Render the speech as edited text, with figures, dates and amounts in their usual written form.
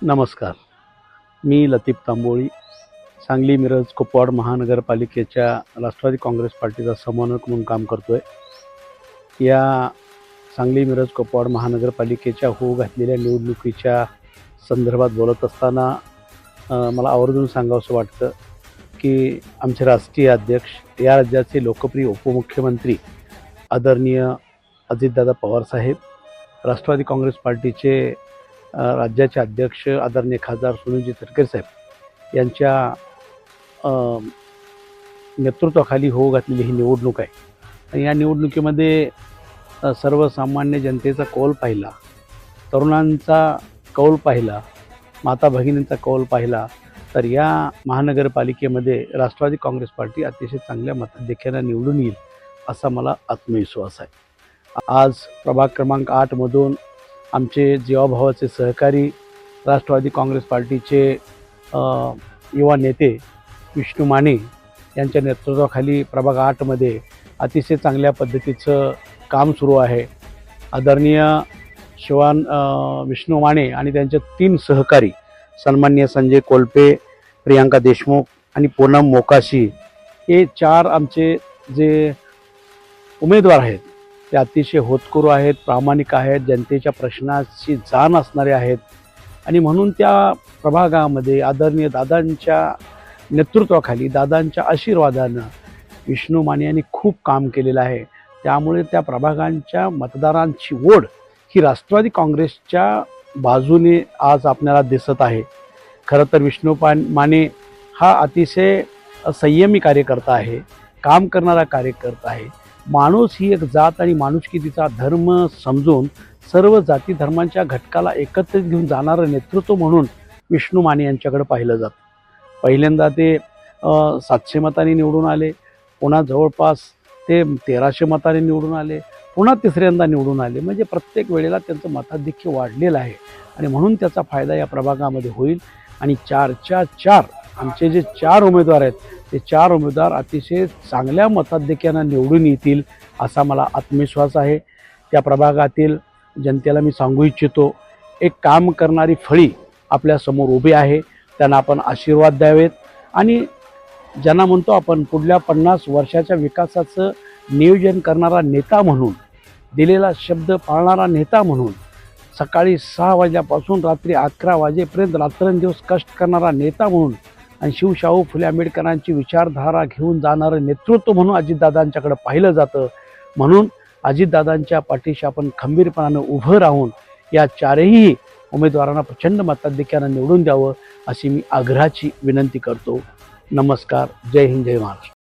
नमस्कार. मी लतीफ तांबोळी, सांगली मिरज कुपवाड महानगरपालिकेच्या राष्ट्रवादी काँग्रेस पार्टीचा समन्वयक म्हणून काम करतो आहे. या सांगली मिरज कुपवाड महानगरपालिकेच्या होऊ घातलेल्या निवडणुकीच्या संदर्भात बोलत असताना मला आवर्जून सांगावंसं वाटतं की आमचे राष्ट्रीय अध्यक्ष, या राज्याचे लोकप्रिय उपमुख्यमंत्री आदरणीय अजितदादा पवारसाहेब, राष्ट्रवादी काँग्रेस पार्टीचे राज्याचे अध्यक्ष आदरणीय खासदार सुनीलजी तटकरे साहेब यांच्या नेतृत्वाखाली होऊ घातलेली ही निवडणूक आहे. आणि या निवडणुकीमध्ये सर्वसामान्य जनतेचा कौल पाहिला, तरुणांचा कौल पाहिला, माता भगिनींचा कौल पाहिला तर या महानगरपालिकेमध्ये राष्ट्रवादी काँग्रेस पार्टी अतिशय चांगल्या मताधिक्याने निवडून येईल असा मला आत्मविश्वास आहे. आज प्रभाग क्रमांक 8 मधून आमचे जीवाभावाचे सहकारी राष्ट्रवादी काँग्रेस पार्टीचे युवा नेते विष्णू माने यांच्या नेतृत्वाखाली प्रभाग 8 मध्ये अतिशय चांगल्या पद्धतीचं काम सुरू आहे. आदरणीय विष्णू माने आणि त्यांचे 3 सहकारी सन्माननीय संजय कोल्पे, प्रियांका देशमुख आणि पूनम मोकाशी हे 4 आमचे जे उमेदवार आहेत ते अतिशय होतकरू आहेत, प्रामाणिक आहेत, जनतेच्या प्रश्नाची जाण असणारे आहेत. आणि म्हणून त्या प्रभागामध्ये आदरणीय दादांच्या नेतृत्वाखाली, दादांच्या आशीर्वादानं विष्णू माने यांनी खूप काम केलेलं आहे. त्यामुळे त्या प्रभागांच्या मतदारांची ओढ ही राष्ट्रवादी काँग्रेसच्या बाजूने आज आपल्याला दिसत आहे. खरं तर विष्णू माने हा अतिशय संयमी कार्यकर्ता आहे, काम करणारा कार्यकर्ता आहे. माणूस ही एक जात आणि माणुसकीचा धर्म समजून सर्व जाती धर्मांच्या घटकाला एकत्रित घेऊन जाणारं नेतृत्व म्हणून विष्णू माने यांच्याकडे पाहिलं जातं. पहिल्यांदा ते 700 मतांनी निवडून आले, पुन्हा जवळपास ते 1300 मतांनी निवडून आले, पुन्हा तिसऱ्यांदा निवडून आले. म्हणजे प्रत्येक वेळेला त्यांचं मताधिक्य वाढलेलं आहे आणि म्हणून त्याचा फायदा या प्रभागामध्ये होईल. आणि 4च्या 4 आमचे जे 4 उमेदवार आहेत ते 4 उमेदवार अतिशय चांगल्या मताधिक्यानं निवडून येतील असा मला आत्मविश्वास आहे. त्या प्रभागातील जनतेला मी सांगू इच्छितो, एक काम करणारी फळी आपल्यासमोर उभी आहे, त्यांना आपण आशीर्वाद द्यावेत. आणि ज्यांना म्हणतो आपण पुढल्या 50 वर्षाच्या विकासाचं नियोजन करणारा नेता म्हणून, दिलेला शब्द पाळणारा नेता म्हणून, सकाळी 6 वाजल्यापासून रात्री 11 वाजेपर्यंत रात्रंदिवस कष्ट करणारा नेता म्हणून आणि शिवशाहू फुले आंबेडकरांची विचारधारा घेऊन जाणारं नेतृत्व म्हणून अजितदादांच्याकडे पाहिलं जातं. म्हणून अजितदादांच्या पाठीशी आपण खंबीरपणानं उभं राहून या 4ही उमेदवारांना प्रचंड मताधिक्यानं निवडून द्यावं अशी मी आग्रहाची विनंती करतो. नमस्कार. जय हिंद, जय महाराष्ट्र.